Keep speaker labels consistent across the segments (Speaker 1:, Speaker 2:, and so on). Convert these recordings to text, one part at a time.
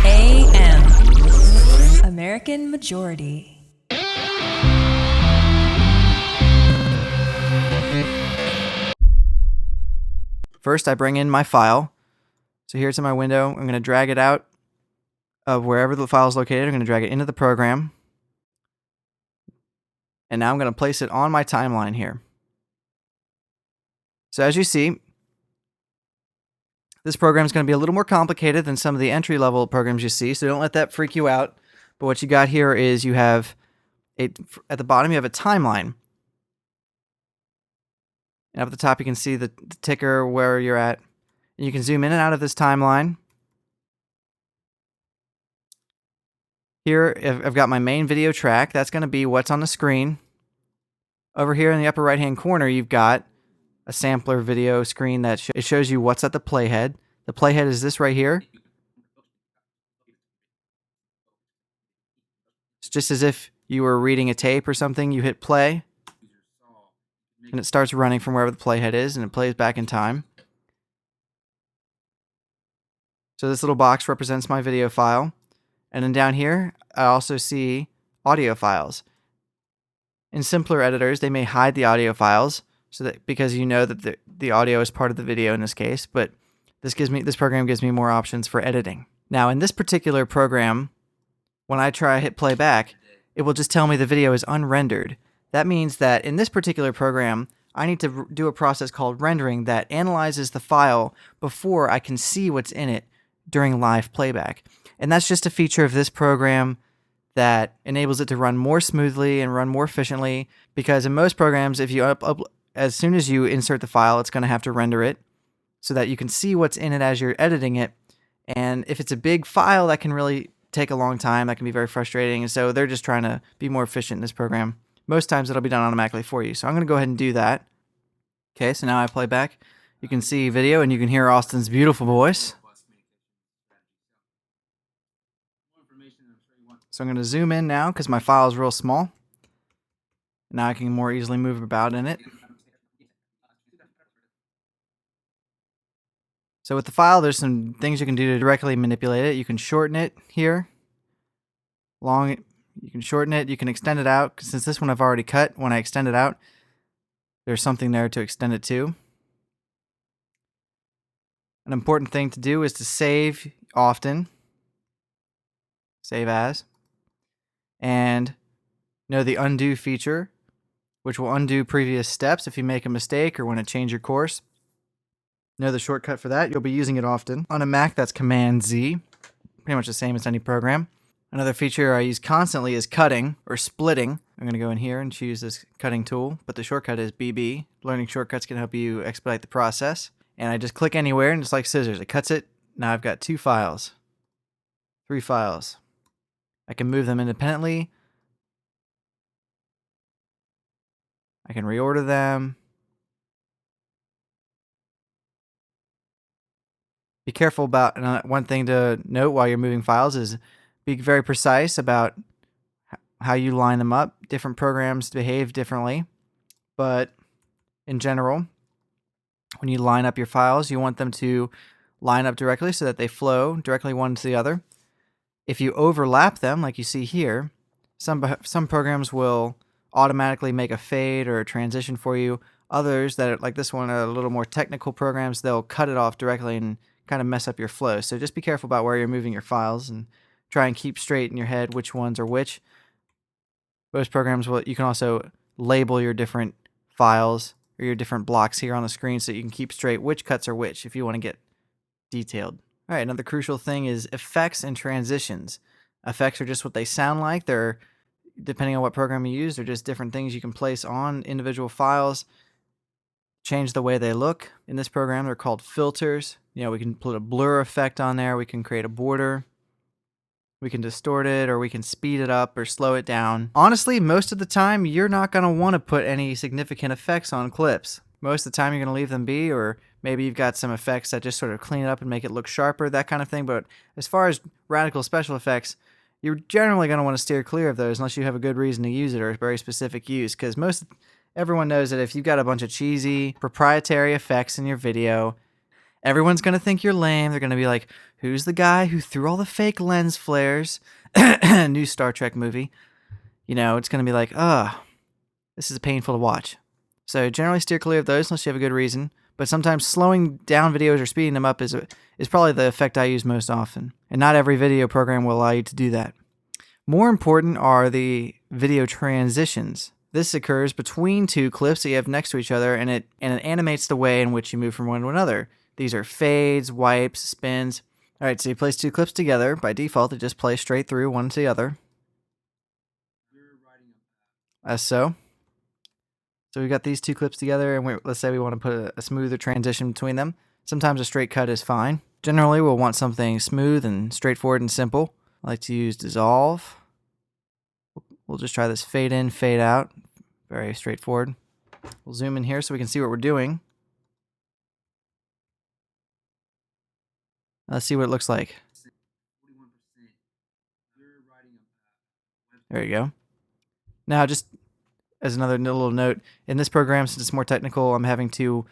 Speaker 1: AM, American Majority.
Speaker 2: First, I bring in my file. So here's in my window. I'm going to drag it out of wherever the file is located. I'm going to drag it into the program. And now I'm going to place it on my timeline here. So as you see, this program is going to be a little more complicated than some of the entry-level programs you see, so don't let that freak you out. But what you got here is you have, at the bottom, you have a timeline. And up at the top, you can see the ticker where you're at. And you can zoom in and out of this timeline. Here, I've got my main video track. That's going to be what's on the screen. Over here in the upper right-hand corner, you've got a sampler video screen that it shows you what's at the playhead. The playhead is this right here. It's just as if you were reading a tape or something. You hit play, and it starts running from wherever the playhead is, and it plays back in time. So this little box represents my video file. And then down here, I also see audio files. In simpler editors, they may hide the audio files so that because you know that the audio is part of the video in this case, but this program gives me more options for editing. Now, in this particular program, when I hit play back, it will just tell me the video is unrendered. That means that in this particular program, I need to do a process called rendering that analyzes the file before I can see what's in it during live playback. And that's just a feature of this program that enables it to run more smoothly and run more efficiently, because in most programs, if you as soon as you insert the file, it's going to have to render it so that you can see what's in it as you're editing it. And if it's a big file, that can really take a long time. That can be very frustrating. And so they're just trying to be more efficient in this program. Most times it'll be done automatically for you. So I'm going to go ahead and do that. Okay, so now I play back. You can see video and you can hear Austin's beautiful voice. So I'm going to zoom in now because my file is real small. Now I can more easily move about in it. So with the file, there's some things you can do to directly manipulate it. You can shorten it here. You can shorten it. You can extend it out. Since this one I've already cut, when I extend it out, there's something there to extend it to. An important thing to do is to save often. Save as. And know the undo feature, which will undo previous steps if you make a mistake or want to change your course. Know the shortcut for that. You'll be using it often. On a Mac, that's Command-Z. Pretty much the same as any program. Another feature I use constantly is cutting or splitting. I'm going to go in here and choose this cutting tool, but the shortcut is BB. Learning shortcuts can help you expedite the process. And I just click anywhere, and it's like scissors. It cuts it. Now I've got 2 files. 3 files. I can move them independently. I can reorder them. Be careful about, one thing to note while you're moving files is be very precise about how you line them up. Different programs behave differently, but in general, when you line up your files, you want them to line up directly so that they flow directly one to the other. If you overlap them, like you see here, some programs will automatically make a fade or a transition for you. Others that are like this one are a little more technical programs. They'll cut it off directly and kind of mess up your flow. So just be careful about where you're moving your files and try and keep straight in your head which ones are which. Most programs you can also label your different files or your different blocks here on the screen so you can keep straight which cuts are which if you want to get detailed. All right, another crucial thing is effects and transitions. Effects are just what they sound like. They're, depending on what program you use, they're just different things you can place on individual files, change the way they look. In this program, they're called filters. We can put a blur effect on there. We can create a border. We can distort it, or we can speed it up or slow it down. Honestly, most of the time, you're not going to want to put any significant effects on clips. Most of the time, you're going to leave them be, or maybe you've got some effects that just sort of clean it up and make it look sharper, that kind of thing. But as far as radical special effects, you're generally going to want to steer clear of those unless you have a good reason to use it or a very specific use, because everyone knows that if you've got a bunch of cheesy proprietary effects in your video Everyone's going to think you're lame. They're going to be like, who's the guy who threw all the fake lens flares? New Star Trek movie. You know, it's going to be like, this is painful to watch. So generally steer clear of those unless you have a good reason. But sometimes slowing down videos or speeding them up is probably the effect I use most often. And not every video program will allow you to do that. More important are the video transitions. This occurs between two clips that you have next to each other, and it animates the way in which you move from one to another. These are fades, wipes, spins. All right, so you place two clips together. By default, they just play straight through one to the other. As so. So we've got these two clips together, and let's say we want to put a smoother transition between them. Sometimes a straight cut is fine. Generally, we'll want something smooth and straightforward and simple. I like to use dissolve. We'll just try this fade in, fade out. Very straightforward. We'll zoom in here so we can see what we're doing. Let's see what it looks like. There you go. Now, just as another little note, in this program, since it's more technical, I'm having to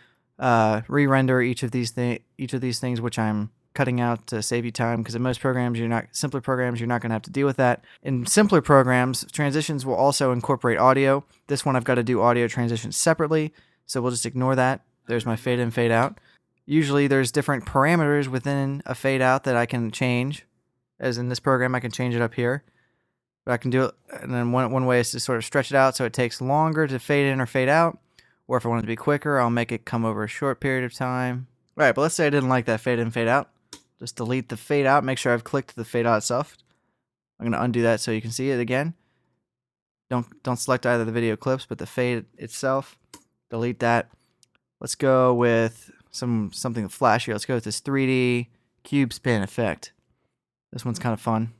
Speaker 2: re-render each of these things, which I'm cutting out to save you time, because in most programs, simpler programs, you're not going to have to deal with that. In simpler programs, transitions will also incorporate audio. This one, I've got to do audio transitions separately, so we'll just ignore that. There's my fade in, fade out. Usually, there's different parameters within a fade out that I can change. As in this program, I can change it up here. But I can do it, and then one way is to sort of stretch it out so it takes longer to fade in or fade out. Or if I want it to be quicker, I'll make it come over a short period of time. All right, but let's say I didn't like that fade in, fade out. Just delete the fade out. Make sure I've clicked the fade out itself. I'm going to undo that so you can see it again. Don't select either the video clips, but the fade itself. Delete that. Let's go with something flashy. Let's go with this 3D cube spin effect. This one's kind of fun.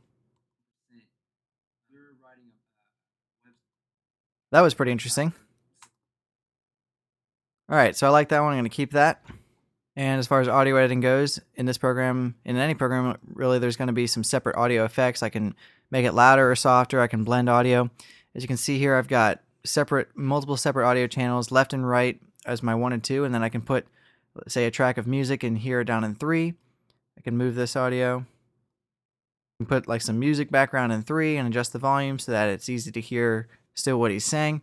Speaker 2: That was pretty interesting. All right, so I like that one. I'm going to keep that. And as far as audio editing goes, in this program, in any program, really, there's going to be some separate audio effects. I can make it louder or softer. I can blend audio. As you can see here, I've got multiple separate audio channels, left and right as my 1 and 2, and then I can put, say, a track of music in here down in 3. I can move this audio. I can put like some music background in 3 and adjust the volume so that it's easy to hear still what he's saying.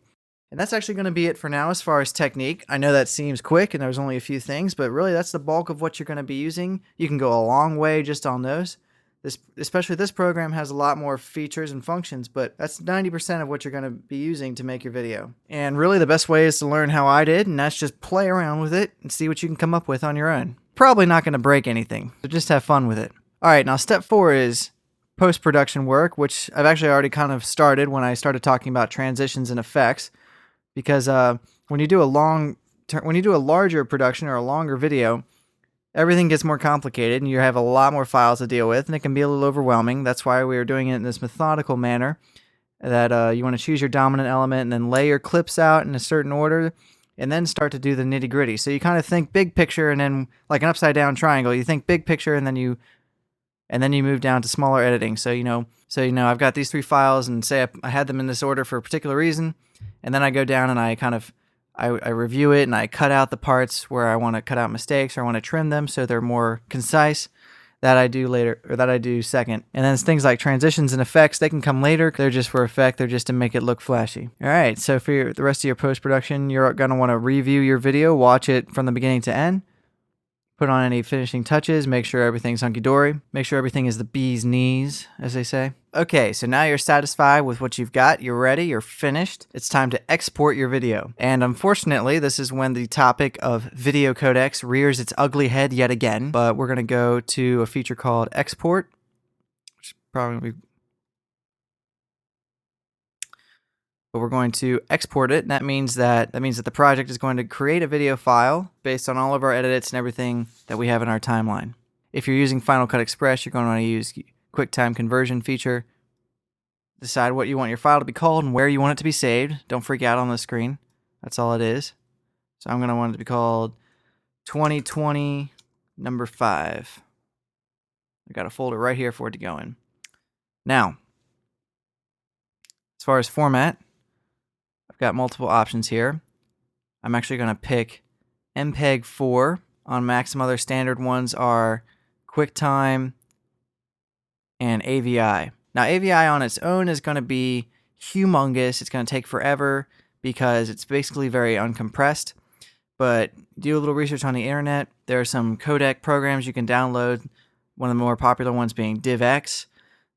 Speaker 2: And that's actually going to be it for now as far as technique. I know that seems quick and there's only a few things, but really that's the bulk of what you're going to be using. You can go a long way just on those. Especially this program has a lot more features and functions, but that's 90% of what you're going to be using to make your video. And really the best way is to learn how I did, and that's just play around with it and see what you can come up with on your own. Probably not going to break anything, so just have fun with it. All right, now step 4 is post-production work, which I've actually already kind of started when I started talking about transitions and effects. Because when you do a larger production or a longer video, everything gets more complicated and you have a lot more files to deal with, and it can be a little overwhelming. That's why we are doing it in this methodical manner, that you want to choose your dominant element and then lay your clips out in a certain order and then start to do the nitty gritty. So you kind of think big picture, and then like an upside down triangle, you think big picture and then you move down to smaller editing. So I've got these 3 files, and say I had them in this order for a particular reason. And then I go down and I review it and I cut out the parts where I want to cut out mistakes or I want to trim them so they're more concise. That I do later, or that I do second. And then things like transitions and effects, they can come later. They're just for effect. They're just to make it look flashy. All right, so for the rest of your post-production, you're going to want to review your video, watch it from the beginning to end. Put on any finishing touches, make sure everything's hunky-dory, make sure everything is the bee's knees, as they say. Okay, so now you're satisfied with what you've got, you're ready, you're finished. It's time to export your video. And unfortunately, this is when the topic of video codecs rears its ugly head yet again, but we're gonna go to a feature called export, which probably but we're going to export it, and that means that the project is going to create a video file based on all of our edits and everything that we have in our timeline. If you're using Final Cut Express, you're going to want to use Quicktime Conversion feature. Decide what you want your file to be called and where you want it to be saved. Don't freak out on the screen. That's all it is. So I'm going to want it to be called 2020 number 5. I got a folder right here for it to go in. Now, as far as format, I've got multiple options here. I'm actually going to pick MPEG 4 on Mac. Some other standard ones are QuickTime and AVI. Now, AVI on its own is going to be humongous. It's going to take forever because it's basically very uncompressed. But do a little research on the internet. There are some codec programs you can download, one of the more popular ones being DivX,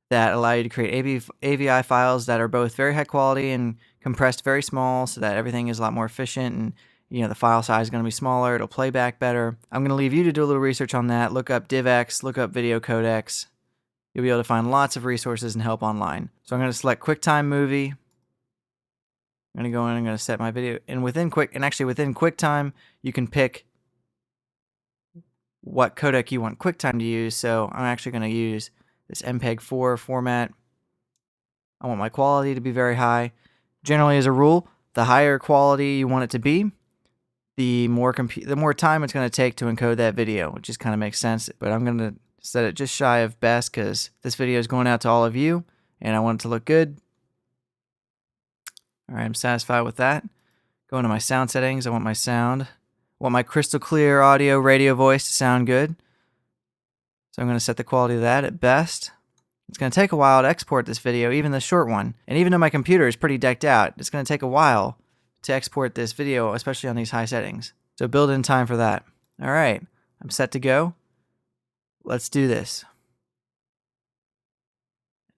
Speaker 2: that allow you to create AVI files that are both very high quality and compressed very small so that everything is a lot more efficient, and the file size is going to be smaller. It'll play back better. I'm going to leave you to do a little research on that. Look up DivX, look up video codecs. You'll be able to find lots of resources and help online. So I'm going to select QuickTime Movie. I'm going to go in and I'm going to set my video. And within QuickTime, you can pick what codec you want QuickTime to use. So I'm actually going to use this MPEG-4 format. I want my quality to be very high. Generally, as a rule, the higher quality you want it to be, the more time it's going to take to encode that video, which just kind of makes sense. But I'm going to set it just shy of best because this video is going out to all of you, and I want it to look good. All right, I'm satisfied with that. Go into my sound settings. I want my sound. I want my crystal clear audio radio voice to sound good. So I'm going to set the quality of that at best. It's going to take a while to export this video, even the short one. And even though my computer is pretty decked out, it's going to take a while to export this video, especially on these high settings. So build in time for that. All right, I'm set to go. Let's do this.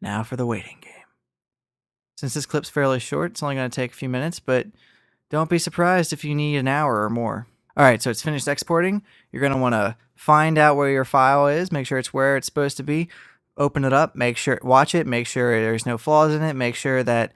Speaker 2: Now for the waiting game. Since this clip's fairly short, it's only going to take a few minutes, but don't be surprised if you need an hour or more. All right, so it's finished exporting. You're going to want to find out where your file is, make sure it's where it's supposed to be. Open it up, watch it, make sure there's no flaws in it, make sure that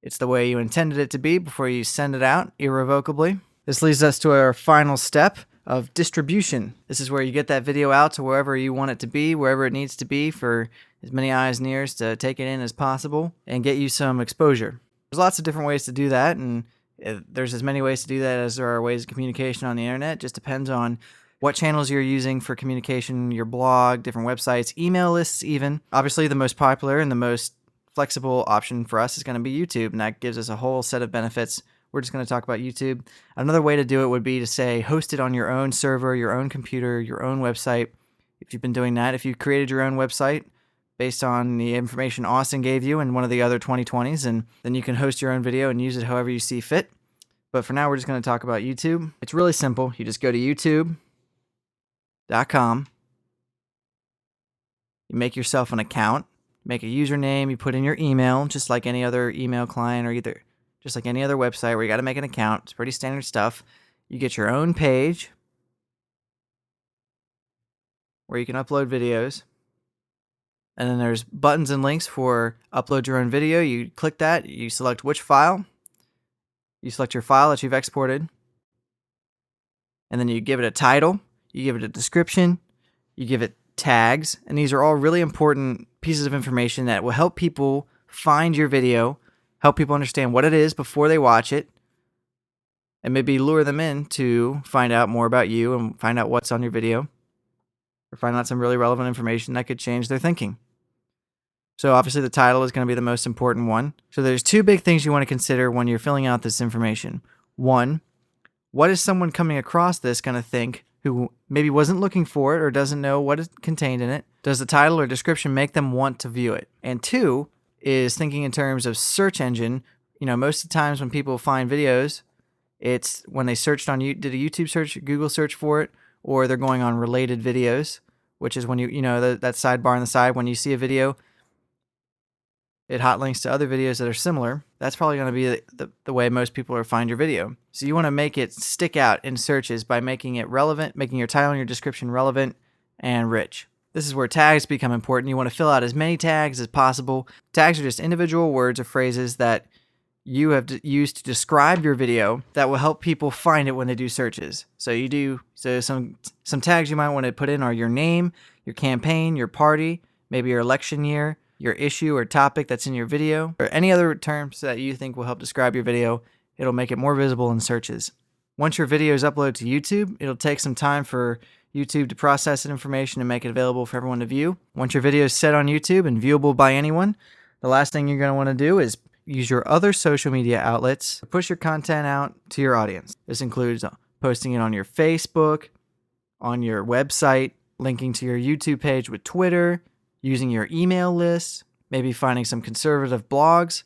Speaker 2: it's the way you intended it to be before you send it out irrevocably. This leads us to our final step of distribution. This is where you get that video out to wherever you want it to be, wherever it needs to be for as many eyes and ears to take it in as possible and get you some exposure. There's lots of different ways to do that, and there's as many ways to do that as there are ways of communication on the internet. It just depends on what channels you're using for communication, your blog, different websites, email lists even. Obviously, the most popular and the most flexible option for us is going to be YouTube, and that gives us a whole set of benefits. We're just going to talk about YouTube. Another way to do it would be to say host it on your own server, your own computer, your own website. If you've been doing that, if you created your own website based on the information Austin gave you in one of the other 2020s, and then you can host your own video and use it however you see fit. But for now, we're just going to talk about YouTube. It's really simple. You just go to YouTube.com. You make yourself an account, make a username, you put in your email, just like any other email client or just like any other website where you got to make an account. It's pretty standard stuff. You get your own page where you can upload videos. And then there's buttons and links for upload your own video. You click that, you select which file. You select your file that you've exported. And then you give it a title, you give it a description, you give it tags. And these are all really important pieces of information that will help people find your video, help people understand what it is before they watch it, and maybe lure them in to find out more about you and find out what's on your video, or find out some really relevant information that could change their thinking. So obviously the title is going to be the most important one. So there's two big things you want to consider when you're filling out this information. One, what is someone coming across this going to think who maybe wasn't looking for it or doesn't know what is contained in it? Does the title or description make them want to view it? And two is thinking in terms of search engine. Most of the times when people find videos, it's when they searched on did a YouTube search, Google search for it, or they're going on related videos, which is when that sidebar on the side, when you see a video, it hot links to other videos that are similar. That's probably going to be the way most people are find your video. So you want to make it stick out in searches by making it relevant, making your title and your description relevant and rich. This is where tags become important. You want to fill out as many tags as possible. Tags are just individual words or phrases that you have used to describe your video that will help people find it when they do searches. So some tags you might want to put in are your name, your campaign, your party, maybe your election year, your issue or topic that's in your video, or any other terms that you think will help describe your video. It'll make it more visible in searches. Once your video is uploaded to YouTube, it'll take some time for YouTube to process that information and make it available for everyone to view. Once your video is set on YouTube and viewable by anyone, the last thing you're going to want to do is use your other social media outlets to push your content out to your audience. This includes posting it on your Facebook, on your website, linking to your YouTube page with Twitter, using your email list, maybe finding some conservative blogs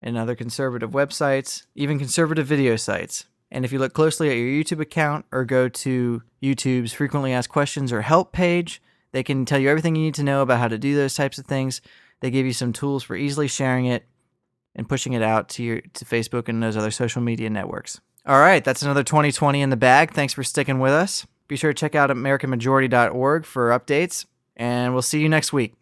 Speaker 2: and other conservative websites, even conservative video sites. And if you look closely at your YouTube account or go to YouTube's frequently asked questions or help page, they can tell you everything you need to know about how to do those types of things. They give you some tools for easily sharing it and pushing it out to Facebook and those other social media networks. All right, that's another 2020 in the bag. Thanks for sticking with us. Be sure to check out AmericanMajority.org for updates, and we'll see you next week.